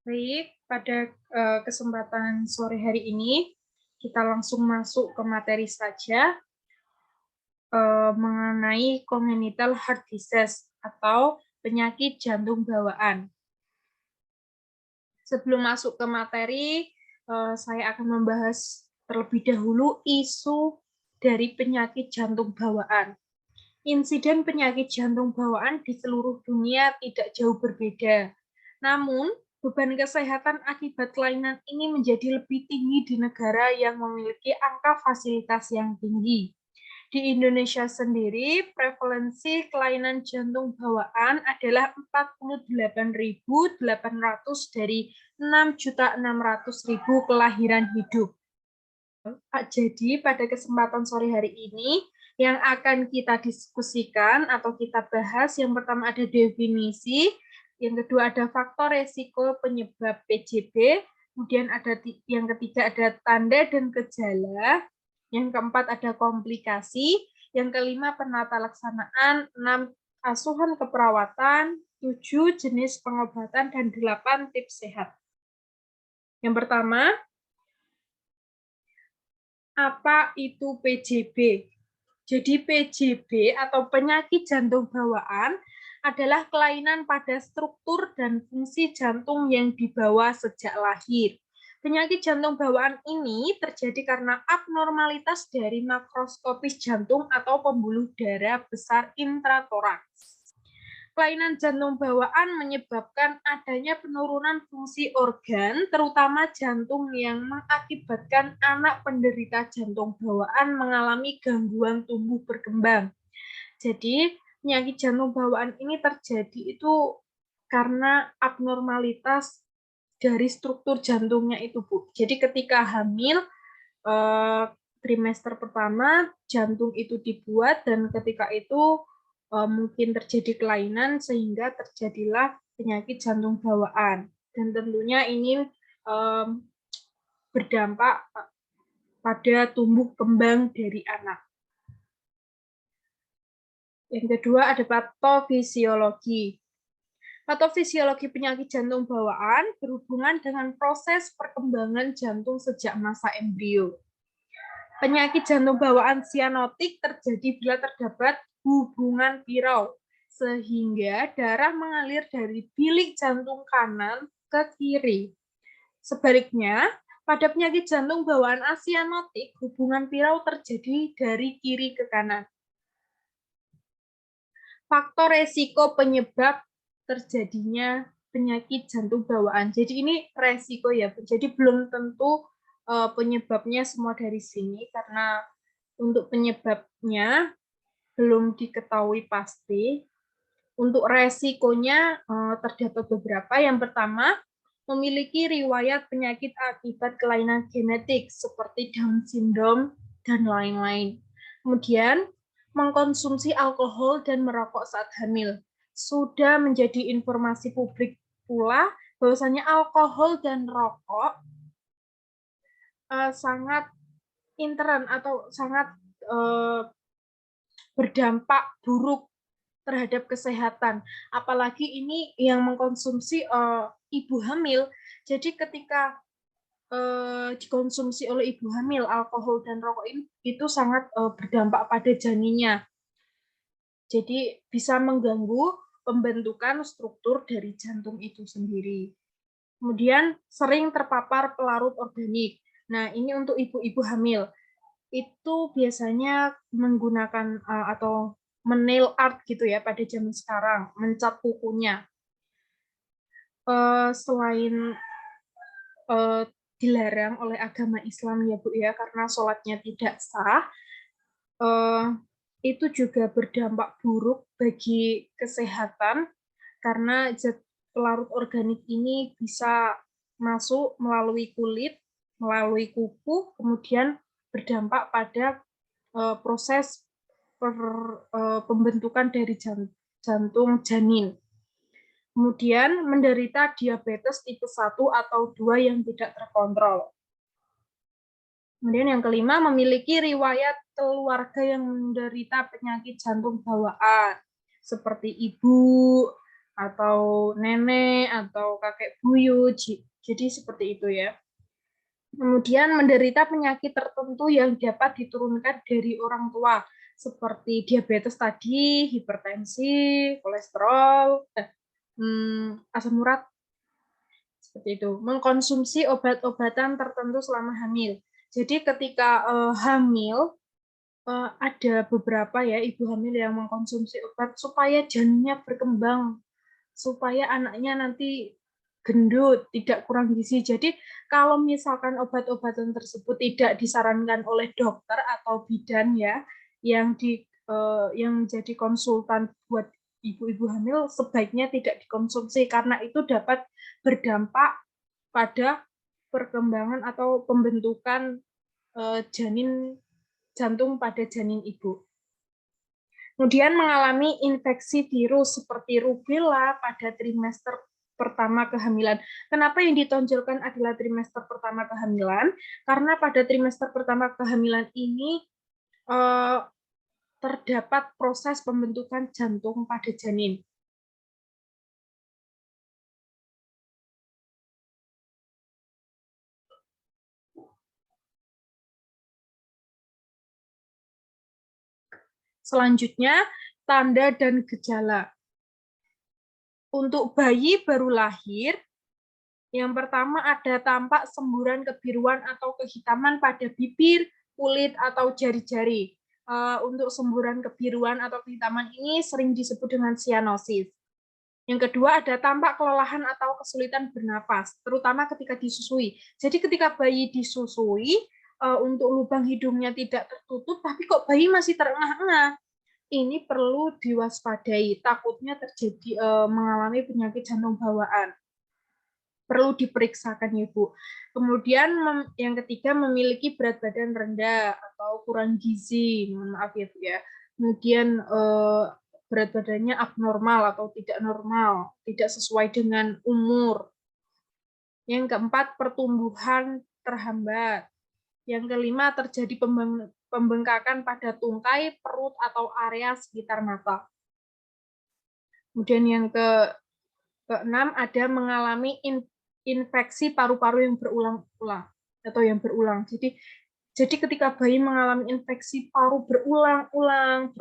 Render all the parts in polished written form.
Baik, pada kesempatan sore hari ini, kita langsung masuk ke materi saja mengenai congenital heart disease atau penyakit jantung bawaan. Sebelum masuk ke materi, saya akan membahas terlebih dahulu isu dari penyakit jantung bawaan. Insiden penyakit jantung bawaan di seluruh dunia tidak jauh berbeda. Namun, beban kesehatan akibat kelainan ini menjadi lebih tinggi di negara yang memiliki angka fasilitas yang tinggi. Di Indonesia sendiri, prevalensi kelainan jantung bawaan adalah 48.800 dari 6.600.000 kelahiran hidup. Jadi pada kesempatan sore hari ini yang akan kita diskusikan atau kita bahas, yang pertama ada definisi, yang kedua ada faktor resiko penyebab PJB, kemudian ada yang ketiga ada tanda dan gejala, yang keempat ada komplikasi, yang kelima penata laksanaan, 6 asuhan keperawatan, 7 jenis pengobatan, dan 8 tips sehat. Yang pertama, apa itu PJB? Jadi PJB atau penyakit jantung bawaan adalah kelainan pada struktur dan fungsi jantung yang dibawa sejak lahir. Penyakit jantung bawaan ini terjadi karena abnormalitas dari makroskopis jantung atau pembuluh darah besar intratoraks. Kelainan jantung bawaan menyebabkan adanya penurunan fungsi organ, terutama jantung, yang mengakibatkan anak penderita jantung bawaan mengalami gangguan tumbuh berkembang. Jadi, penyakit jantung bawaan ini terjadi itu karena abnormalitas dari struktur jantungnya itu, Bu. Jadi ketika hamil, trimester pertama jantung itu dibuat, dan ketika itu mungkin terjadi kelainan sehingga terjadilah penyakit jantung bawaan, dan tentunya ini berdampak pada tumbuh kembang dari anak. Yang kedua ada patofisiologi. Patofisiologi penyakit jantung bawaan berhubungan dengan proses perkembangan jantung sejak masa embrio. Penyakit jantung bawaan sianotik terjadi bila terdapat hubungan pirau, sehingga darah mengalir dari bilik jantung kanan ke kiri. Sebaliknya, pada penyakit jantung bawaan asianotik, hubungan pirau terjadi dari kiri ke kanan. Faktor resiko penyebab terjadinya penyakit jantung bawaan. Jadi ini resiko ya, jadi belum tentu penyebabnya semua dari sini, karena untuk penyebabnya belum diketahui pasti. Untuk resikonya terdapat beberapa. Yang pertama, memiliki riwayat penyakit akibat kelainan genetik seperti Down syndrome dan lain-lain. Kemudian, mengkonsumsi alkohol dan merokok saat hamil. Sudah menjadi informasi publik pula bahwasanya alkohol dan rokok sangat intern atau sangat berdampak buruk terhadap kesehatan. Apalagi ini yang mengkonsumsi ibu hamil. Jadi ketika dikonsumsi oleh ibu hamil, alkohol dan rokok ini itu sangat berdampak pada janinnya. Jadi bisa mengganggu pembentukan struktur dari jantung itu sendiri. Kemudian sering terpapar pelarut organik. Nah, ini untuk ibu-ibu hamil. Itu biasanya menggunakan atau menail art gitu ya pada zaman sekarang, mencat kukunya. Selain dilarang oleh agama Islam ya Bu ya, karena sholatnya tidak sah, itu juga berdampak buruk bagi kesehatan, karena zat pelarut organik ini bisa masuk melalui kulit, melalui kuku, kemudian berdampak pada proses pembentukan dari jantung janin. Kemudian menderita diabetes tipe 1 atau 2 yang tidak terkontrol. Kemudian yang kelima, memiliki riwayat keluarga yang menderita penyakit jantung bawaan, seperti ibu, atau nenek atau kakek buyut. Jadi seperti itu ya. Kemudian menderita penyakit tertentu yang dapat diturunkan dari orang tua, seperti diabetes tadi, hipertensi, kolesterol, asam urat, seperti itu. Mengkonsumsi obat-obatan tertentu selama hamil. Jadi ketika hamil, ada beberapa ya ibu hamil yang mengkonsumsi obat supaya janinnya berkembang, supaya anaknya nanti gendut, tidak kurang gizi. Jadi kalau misalkan obat-obatan tersebut tidak disarankan oleh dokter atau bidan ya, yang menjadi konsultan buat ibu-ibu hamil, sebaiknya tidak dikonsumsi karena itu dapat berdampak pada perkembangan atau pembentukan janin jantung pada janin ibu. Kemudian mengalami infeksi virus seperti rubella pada trimester pertama kehamilan. Kenapa yang ditonjolkan adalah trimester pertama kehamilan? Karena pada trimester pertama kehamilan ini terdapat proses pembentukan jantung pada janin. Selanjutnya, tanda dan gejala. Untuk bayi baru lahir, yang pertama ada tampak semburan kebiruan atau kehitaman pada bibir, kulit, atau jari-jari. Untuk semburan kebiruan atau kehitaman ini sering disebut dengan sianosis. Yang kedua ada tampak kelelahan atau kesulitan bernapas, terutama ketika disusui. Jadi ketika bayi disusui, untuk lubang hidungnya tidak tertutup, tapi kok bayi masih terengah-engah. Ini perlu diwaspadai, takutnya terjadi mengalami penyakit jantung bawaan. Perlu diperiksakan ya Bu. Kemudian yang ketiga memiliki berat badan rendah atau kurang gizi, maaf ya Bu ya. Kemudian berat badannya abnormal atau tidak normal, tidak sesuai dengan umur. Yang keempat pertumbuhan terhambat. Yang kelima terjadi pembengkakan pada tungkai, perut, atau area sekitar mata. Kemudian yang keenam ada mengalami infeksi paru-paru yang berulang-ulang atau yang berulang. Jadi ketika bayi mengalami infeksi paru berulang-ulang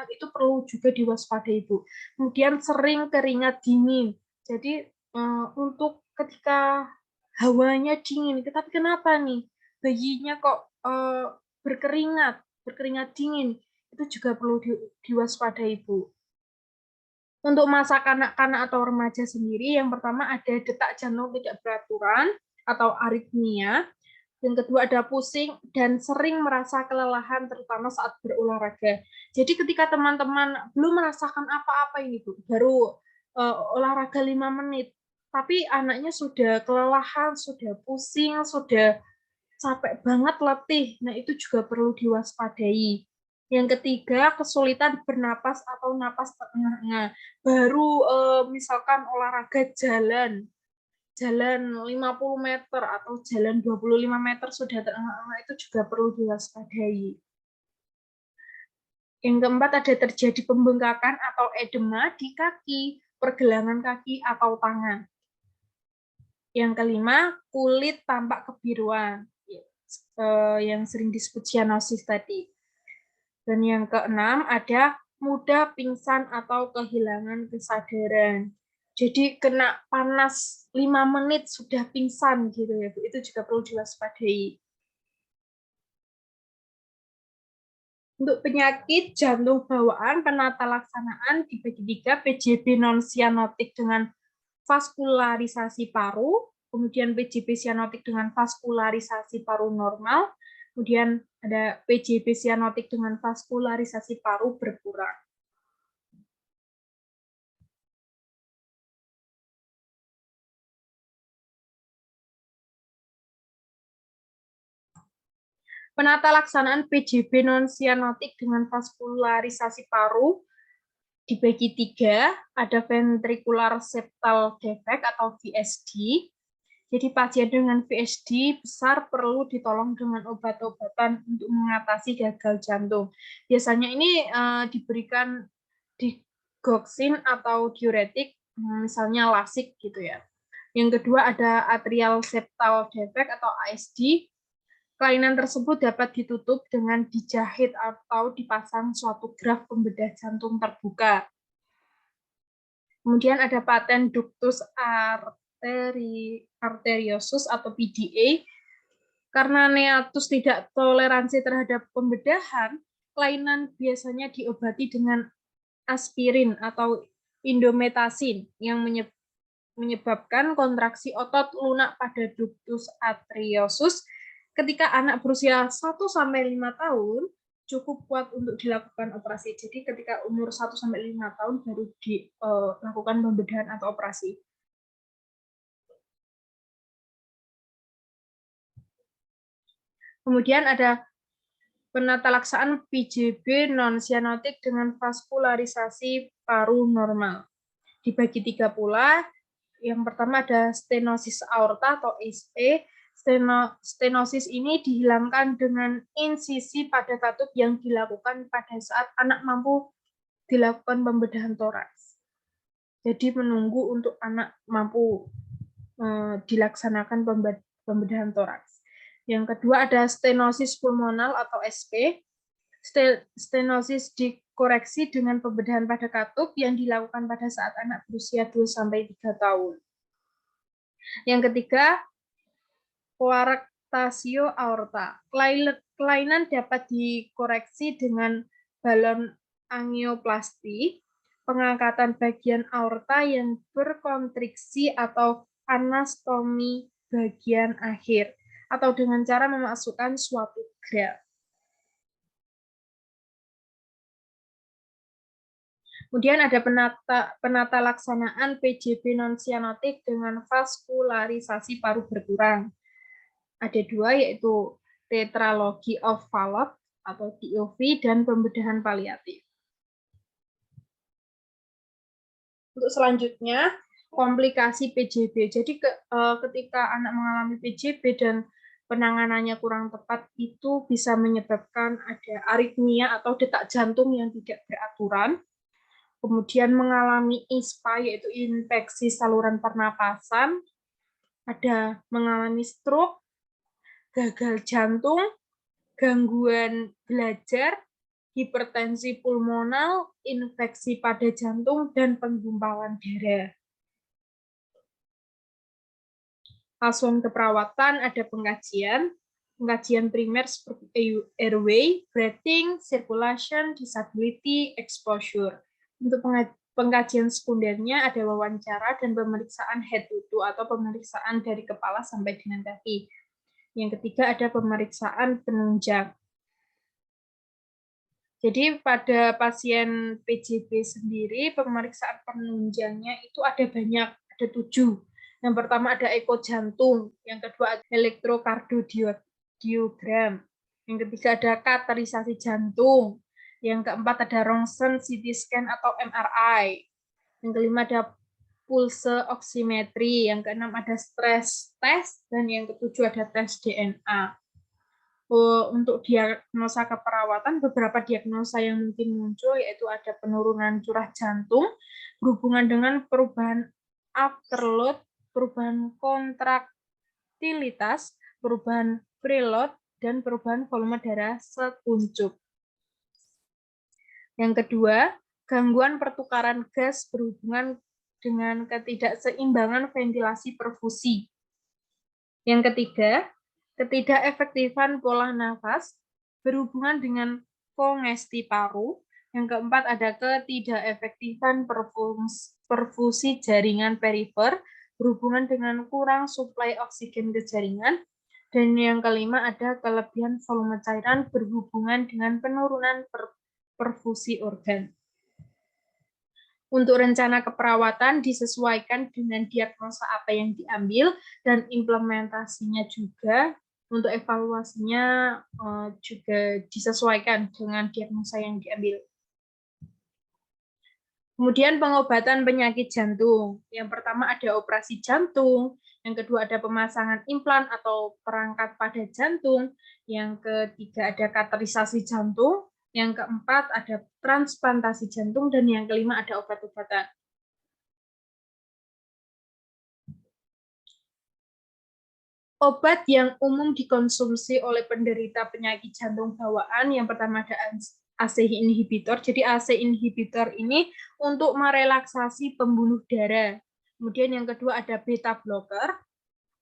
itu perlu juga diwaspadai Bu. Kemudian sering keringat dingin. Jadi untuk ketika hawanya dingin, tapi kenapa nih bayinya kok berkeringat dingin, itu juga perlu diwaspadai Bu. Untuk masa kanak-kanak atau remaja sendiri, yang pertama ada detak jantung tidak beraturan atau aritmia, yang kedua ada pusing dan sering merasa kelelahan terutama saat berolahraga. Jadi ketika teman-teman belum merasakan apa-apa ini Bu, baru olahraga 5 menit, tapi anaknya sudah kelelahan, sudah pusing, sudah capek banget, letih. Nah, itu juga perlu diwaspadai. Yang ketiga, kesulitan bernapas atau napas terengah-engah. Baru misalkan olahraga jalan 50 meter atau jalan 25 meter sudah terengah-engah, itu juga perlu diwaspadai. Yang keempat, ada terjadi pembengkakan atau edema di kaki, pergelangan kaki, atau tangan. Yang kelima, kulit tampak kebiruan, yang sering disebut cyanosis tadi. Dan yang keenam, ada mudah pingsan atau kehilangan kesadaran. Jadi kena panas 5 menit sudah pingsan gitu ya Bu. Itu juga perlu diwaspadai. Untuk penyakit jantung bawaan, penata laksanaan dibagi 3, PJB non sianotik dengan vaskularisasi paru, kemudian PJB sianotik dengan vaskularisasi paru normal, kemudian ada PJB sianotik dengan vaskularisasi paru berkurang. Penata laksanaan PJB non sianotik dengan vaskularisasi paru dibagi 3, ada ventricular septal defect atau VSD. Jadi pasien dengan VSD besar perlu ditolong dengan obat-obatan untuk mengatasi gagal jantung. Biasanya ini diberikan digoxin atau diuretik misalnya LASIK gitu ya. Yang kedua ada atrial septal defect atau ASD. Kelainan tersebut dapat ditutup dengan dijahit atau dipasang suatu graf pembedah jantung terbuka. Kemudian ada paten ductus arteriosus atau PDA. Karena neatus tidak toleransi terhadap pembedahan, kelainan biasanya diobati dengan aspirin atau indometasin yang menyebabkan kontraksi otot lunak pada ductus arteriosus. Ketika anak berusia 1-5 tahun, cukup kuat untuk dilakukan operasi. Jadi ketika umur 1-5 tahun baru dilakukan pembedahan atau operasi. Kemudian ada penatalaksaan PJB non-sianotik dengan vaskularisasi paru normal. Dibagi 3 pula. Yang pertama ada stenosis aorta atau SE. Stenosis ini dihilangkan dengan insisi pada katup yang dilakukan pada saat anak mampu dilakukan pembedahan toraks. Jadi menunggu untuk anak mampu dilaksanakan pembedahan toraks. Yang kedua ada stenosis pulmonal atau SP. Stenosis dikoreksi dengan pembedahan pada katup yang dilakukan pada saat anak berusia 2-3 tahun. Yang ketiga, koarctasio aorta. Kelainan dapat dikoreksi dengan balon angioplasti, pengangkatan bagian aorta yang berkontriksi atau anastomi bagian akhir, atau dengan cara memasukkan suatu graf. Kemudian ada penata laksanaan PJB non-sianotik dengan vaskularisasi paru berkurang. Ada 2, yaitu tetralogy of Fallot atau TOV dan pembedahan paliatif. Untuk selanjutnya, komplikasi PJB. Jadi ketika anak mengalami PJB dan penanganannya kurang tepat, itu bisa menyebabkan ada aritmia atau detak jantung yang tidak beraturan. Kemudian mengalami ISPA, yaitu infeksi saluran pernapasan, ada mengalami stroke, gagal jantung, gangguan belajar, hipertensi pulmonal, infeksi pada jantung, dan penggumpalan darah. Asuhan keperawatan ada pengkajian primer seperti airway, breathing, circulation, disability, exposure. Untuk pengkajian sekundernya ada wawancara dan pemeriksaan head to toe atau pemeriksaan dari kepala sampai dengan kaki. Yang ketiga ada pemeriksaan penunjang. Jadi pada pasien PJB sendiri pemeriksaan penunjangnya itu ada banyak, ada 7. Yang pertama ada eko jantung, yang kedua ada elektrokardiogram, yang ketiga ada katerisasi jantung, yang keempat ada rongsen CT scan atau MRI, yang kelima ada pulse oximetry, yang keenam ada stress test, dan yang ketujuh ada tes DNA. Untuk diagnosa keperawatan, beberapa diagnosa yang mungkin muncul yaitu ada penurunan curah jantung berhubungan dengan perubahan afterload, perubahan kontraktilitas, perubahan preload, dan perubahan volume darah sekuncup. Yang kedua, gangguan pertukaran gas berhubungan dengan ketidakseimbangan ventilasi perfusi. Yang ketiga, ketidakefektifan pola nafas berhubungan dengan kongesti paru. Yang keempat ada ketidakefektifan perfusi jaringan perifer berhubungan dengan kurang suplai oksigen ke jaringan. Dan yang kelima ada kelebihan volume cairan berhubungan dengan penurunan perfusi organ. Untuk rencana keperawatan disesuaikan dengan diagnosa apa yang diambil dan implementasinya juga. Untuk evaluasinya juga disesuaikan dengan diagnosa yang diambil. Kemudian pengobatan penyakit jantung. Yang pertama ada operasi jantung, yang kedua ada pemasangan implan atau perangkat pada jantung, yang ketiga ada katerisasi jantung, yang keempat ada transplantasi jantung, dan yang kelima ada obat-obatan. Obat yang umum dikonsumsi oleh penderita penyakit jantung bawaan, yang pertama ada ACE inhibitor. Jadi ACE inhibitor ini untuk merelaksasi pembuluh darah. Kemudian yang kedua ada beta blocker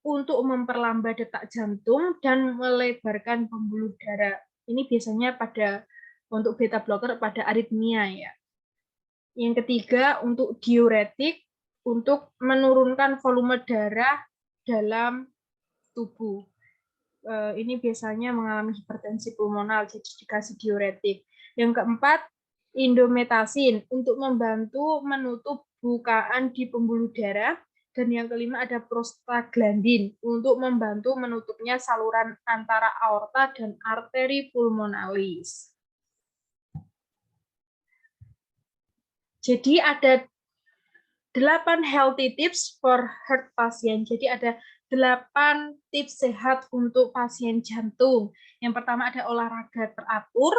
untuk memperlambat detak jantung dan melebarkan pembuluh darah. Ini biasanya untuk beta blocker pada aritmia ya. Yang ketiga untuk diuretik untuk menurunkan volume darah dalam tubuh. Ini biasanya mengalami hipertensi pulmonal, jadi dikasih diuretik. Yang keempat, indometasin untuk membantu menutup bukaan di pembuluh darah. Dan yang kelima ada prostaglandin untuk membantu menutupnya saluran antara aorta dan arteri pulmonalis. Jadi ada 8 healthy tips for heart patient. Jadi ada 8 tips sehat untuk pasien jantung. Yang pertama ada olahraga teratur,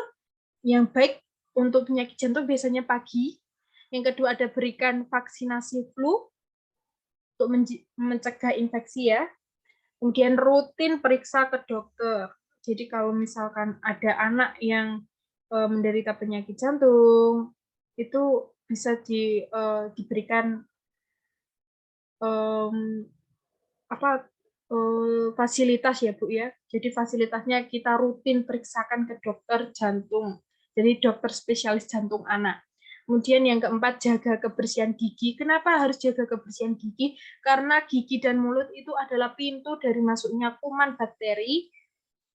yang baik untuk penyakit jantung biasanya pagi. Yang kedua ada berikan vaksinasi flu untuk mencegah infeksi ya. Kemudian rutin periksa ke dokter. Jadi kalau misalkan ada anak yang menderita penyakit jantung, itu bisa diberikan fasilitas ya Bu ya. Jadi fasilitasnya kita rutin periksakan ke dokter jantung. Jadi dokter spesialis jantung anak. Kemudian yang keempat, jaga kebersihan gigi. Kenapa harus jaga kebersihan gigi? Karena gigi dan mulut itu adalah pintu dari masuknya kuman bakteri.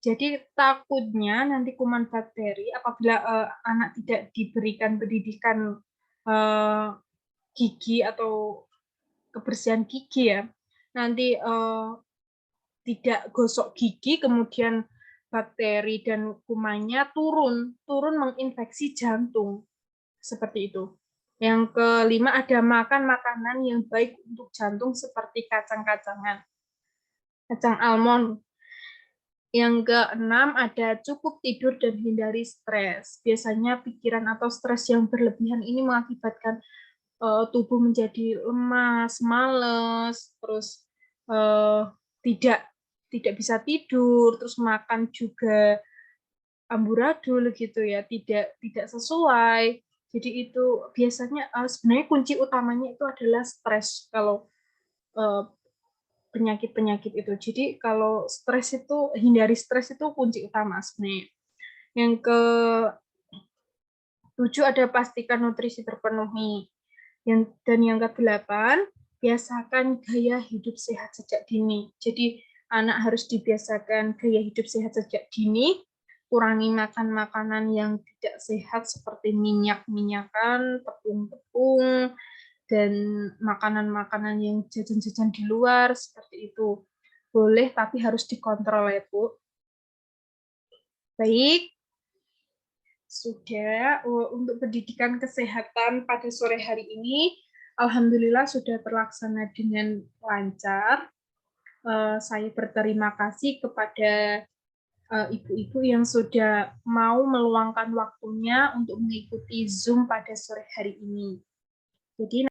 Jadi takutnya nanti kuman bakteri apabila anak tidak diberikan pendidikan gigi atau kebersihan gigi ya, nanti tidak gosok gigi, kemudian bakteri dan kumannya turun menginfeksi jantung. Seperti itu. Yang kelima ada makan makanan yang baik untuk jantung seperti kacang-kacangan, kacang almond. Yang keenam ada cukup tidur dan hindari stres. Biasanya pikiran atau stres yang berlebihan ini mengakibatkan tubuh menjadi lemas, males, terus tidak bisa tidur, terus makan juga amburadul gitu ya, tidak sesuai. Jadi itu biasanya sebenarnya kunci utamanya itu adalah stres kalau penyakit-penyakit itu. Jadi kalau stres itu, hindari stres itu kunci utama sebenarnya. Yang ke-7 ada pastikan nutrisi terpenuhi. Dan yang ke-8, biasakan gaya hidup sehat sejak dini. Jadi anak harus dibiasakan gaya hidup sehat sejak dini, kurangi makan makanan yang tidak sehat seperti minyak-minyakan, tepung-tepung, dan makanan-makanan yang jajan-jajan di luar, seperti itu. Boleh, tapi harus dikontrol ya, Bu. Baik, sudah untuk pendidikan kesehatan pada sore hari ini, alhamdulillah sudah terlaksana dengan lancar. Saya berterima kasih kepada ibu-ibu yang sudah mau meluangkan waktunya untuk mengikuti Zoom pada sore hari ini. Jadi